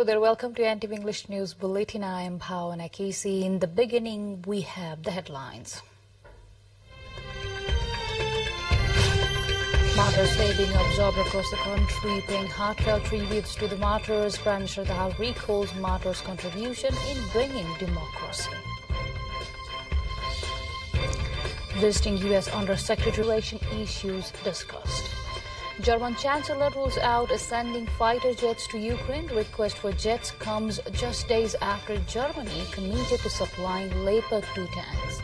Hello there, welcome to NTV English News Bulletin. I am Bhavana Kesey. In the beginning, we have the headlines. Martyrs Day being observed across the country, paying heartfelt tributes to the martyrs. Prime Minister Dahal recalls martyrs' contribution in bringing democracy. Visiting U.S. Under-Secretary Relation issues discussed. German Chancellor rules out sending fighter jets to Ukraine. Request for jets comes just days after Germany committed to supplying Leopard 2 tanks.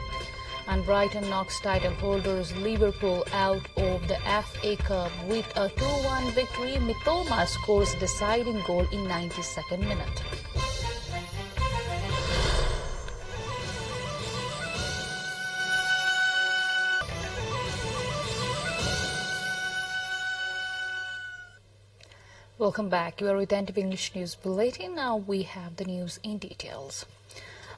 And Brighton knocks title holders Liverpool out of the FA Cup with a 2-1 victory. Mitoma scores deciding goal in 92nd minute. Welcome back. You are with NTV English News Bulletin. Now we have the news in details.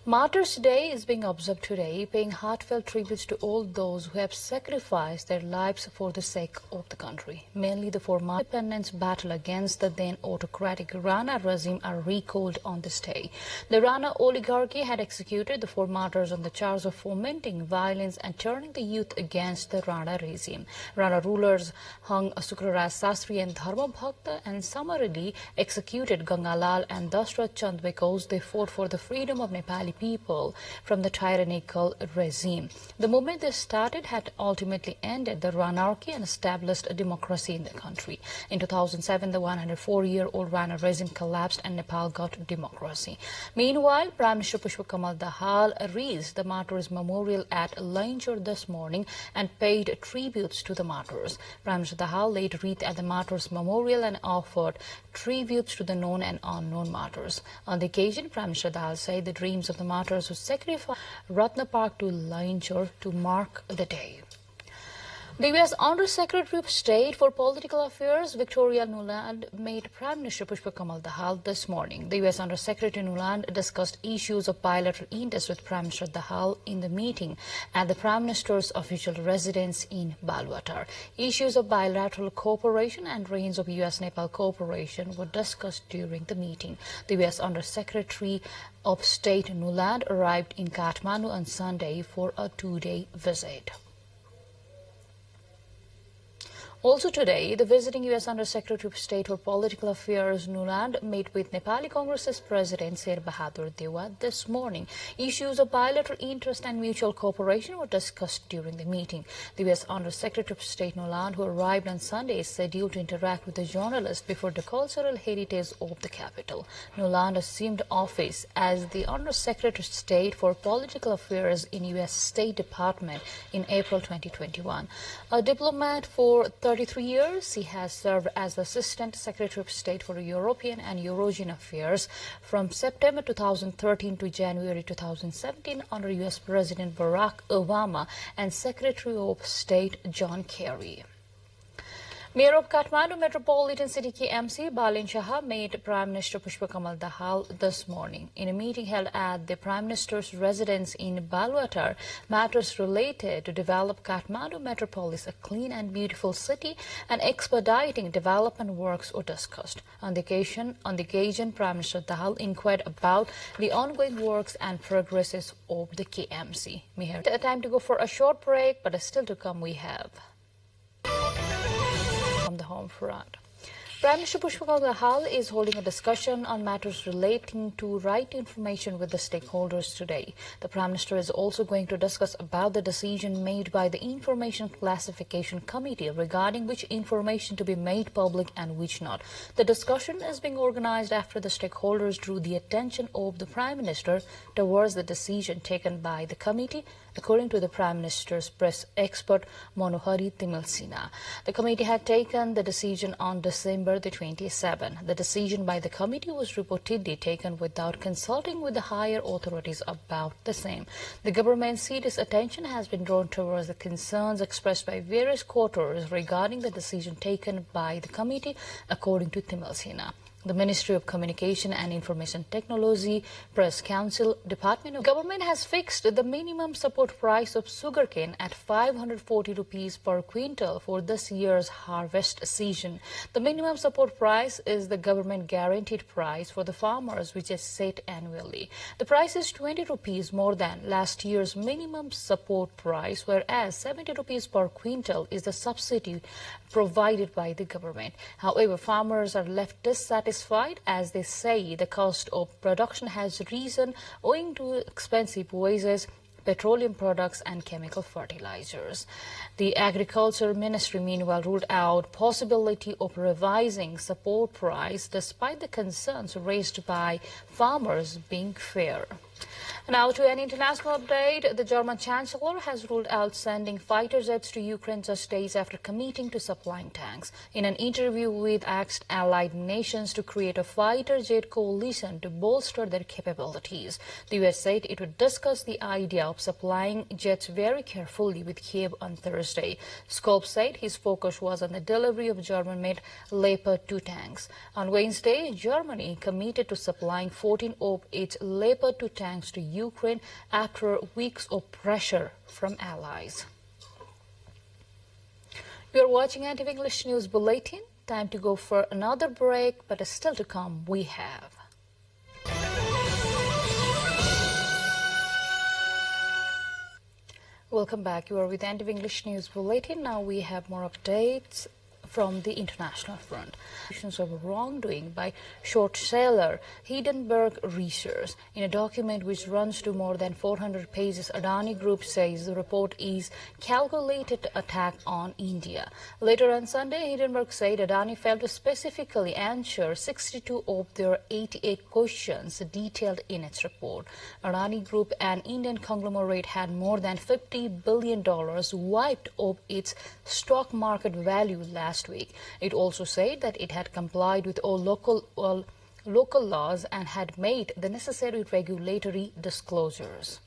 Martyrs Day is being observed today, paying heartfelt tributes to all those who have sacrificed their lives for the sake of the country. Mainly the former independence battle against the then autocratic Rana regime are recalled on this day. The Rana oligarchy had executed the four martyrs on the charge of fomenting violence and turning the youth against the Rana regime. Rana rulers hung Sukraraj Sastri and Dharma Bhakta and summarily executed Gangalal and Dashrath Chand because they fought for the freedom of Nepali people from the tyrannical regime. The movement they started had ultimately ended the Ranarchy and established a democracy in the country. In 2007, the 104-year-old Rana regime collapsed and Nepal got democracy. Meanwhile, Prime Minister Pushpa Kamal Dahal raised the martyrs memorial at Lainchur this morning and paid tributes to the martyrs. Prime Minister Dahal laid wreath at the martyrs memorial and offered tributes to the known and unknown martyrs. On the occasion, Prime Minister Dahal said the dreams of the martyrs who sacrificed Ratna Park to Lainchur to mark the day. The U.S. Under-Secretary of State for Political Affairs, Victoria Nuland, met Prime Minister Pushpa Kamal Dahal this morning. The U.S. Under-Secretary Nuland discussed issues of bilateral interest with Prime Minister Dahal in the meeting at the Prime Minister's official residence in Balwatar. Issues of bilateral cooperation and range of U.S.-Nepal cooperation were discussed during the meeting. The U.S. Under-Secretary of State Nuland arrived in Kathmandu on Sunday for a two-day visit. Also today, the visiting U.S. Under-Secretary of State for Political Affairs Nuland met with Nepali Congress's President Sher Bahadur Dewa this morning. Issues of bilateral interest and mutual cooperation were discussed during the meeting. The U.S. Under-Secretary of State Nuland, who arrived on Sunday, is scheduled to interact with the journalists before the cultural heritage of the capital. Nuland assumed office as the Under-Secretary of State for Political Affairs in U.S. State Department in April 2021. A diplomat for 33 years, he has served as the Assistant Secretary of State for European and Eurasian Affairs from September 2013 to January 2017 under U.S. President Barack Obama and Secretary of State John Kerry. Mayor of Kathmandu Metropolitan City KMC Balin Shaha met Prime Minister Pushpa Kamal Dahal this morning. In a meeting held at the Prime Minister's residence in Balwatar, matters related to develop Kathmandu Metropolis a clean and beautiful city and expediting development works were discussed. On the occasion, Prime Minister Dahal inquired about the ongoing works and progresses of the KMC. We have time to go for a short break, but still to come we have from the home front. Prime Minister Pushpa Kamal Dahal is holding a discussion on matters relating to right to information with the stakeholders today. The Prime Minister is also going to discuss about the decision made by the Information Classification Committee regarding which information to be made public and which not. The discussion is being organized after the stakeholders drew the attention of the Prime Minister towards the decision taken by the committee, according to the Prime Minister's press expert Manohari Timilsina. The committee had taken the decision on December the 27th. The decision by the committee was reportedly taken without consulting with the higher authorities about the same. The government's serious attention has been drawn towards the concerns expressed by various quarters regarding the decision taken by the committee, according to Timilsina. The Ministry of Communication and Information Technology, Press Council, Department of Government has fixed the minimum support price of sugarcane at 540 rupees per quintal for this year's harvest season. The minimum support price is the government guaranteed price for the farmers, which is set annually. The price is 20 rupees more than last year's minimum support price, whereas 70 rupees per quintal is the subsidy provided by the government. However, farmers are left dissatisfied as they say the cost of production has risen owing to expensive wages, petroleum products and chemical fertilizers. The Agriculture Ministry meanwhile ruled out possibility of revising support price despite the concerns raised by farmers being fair. Now to an international update, the German Chancellor has ruled out sending fighter jets to Ukraine just days after committing to supplying tanks. In an interview with asked allied nations to create a fighter jet coalition to bolster their capabilities, the US said it would discuss the idea of supplying jets very carefully with Kiev on Thursday. Skop said his focus was on the delivery of German-made Leopard 2 tanks. On Wednesday, Germany committed to supplying 14 of its Leopard 2 tanks to Ukraine after weeks of pressure from allies. You are watching NTV English News Bulletin. Time to go for another break, but still to come we have. Welcome back. You are with NTV English News Bulletin. Now we have more updates from the international front. Of wrongdoing by short seller Hindenburg Research. In a document which runs to more than 400 pages, Adani Group says the report is calculated attack on India. Later on Sunday, Hindenburg said Adani failed to specifically answer 62 of their 88 questions detailed in its report. Adani Group, an Indian conglomerate, had more than $50 billion wiped of its stock market value last week. It also said that it had complied with all local laws and had made the necessary regulatory disclosures.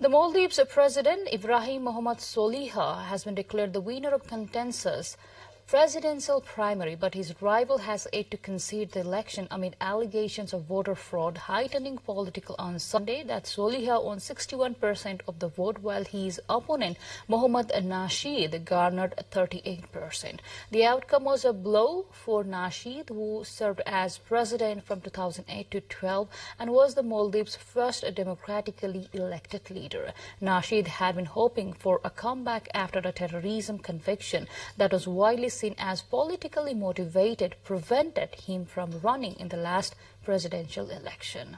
The Maldives President Ibrahim Mohamed Soliha has been declared the winner of contentious presidential primary, but his rival has yet to concede the election amid allegations of voter fraud heightening political on Sunday. That Soliha won 61% of the vote, while his opponent Mohammad Nasheed garnered 38%. The outcome was a blow for Nasheed, who served as president from 2008 to 12 and was the Maldives' first democratically elected leader. Nasheed had been hoping for a comeback after a terrorism conviction that was widely seen as politically motivated prevented him from running in the last presidential election.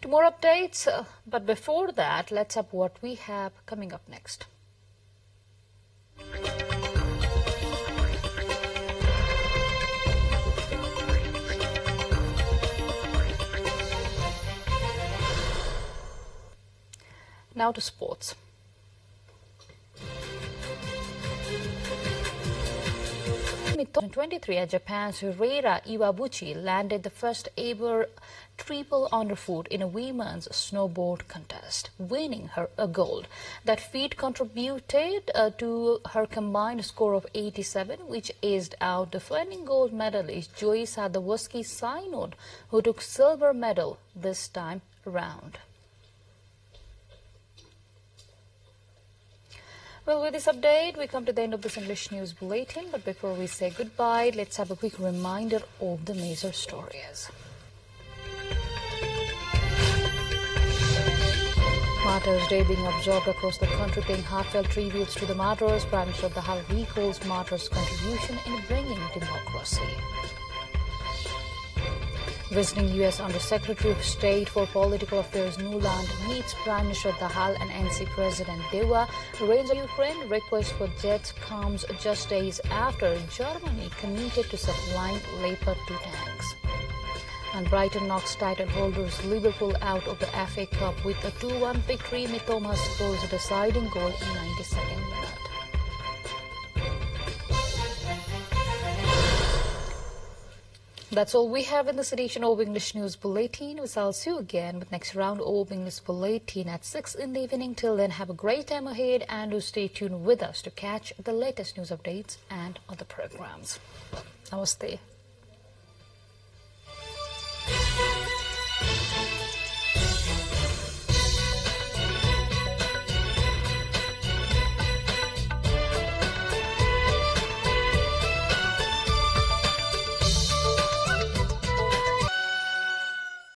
To more updates, but before that, let's have what we have coming up next. Now to sports. In 2023, at Japan's Herrera Iwabuchi landed the first ever triple underfoot in a women's snowboard contest, winning her a gold. That feat contributed to her combined score of 87, which edged out defending gold medalist Joy Sadowski-Synod, who took silver medal this time around. Well, with this update, we come to the end of this English News Bulletin. But before we say goodbye, let's have a quick reminder of the major stories. Martyrs' Day being observed across the country, paying heartfelt tributes to the martyrs. Prime Minister of the Hal recalls martyrs' contribution in bringing democracy. Visiting U.S. Under-Secretary of State for Political Affairs Nuland meets Prime Minister Dahal and NC President Dewa. Rains of Ukraine request for jets comes just days after Germany committed to supplying Leopard 2 tanks. And Brighton knocks title holders Liverpool out of the FA Cup with a 2-1 victory. Mitoma scores a deciding goal in 92nd minute. That's all we have in this edition of English News Bulletin. We shall see you again with next round of English Bulletin at 6 in the evening. Till then, have a great time ahead and do stay tuned with us to catch the latest news updates and other programs. Namaste.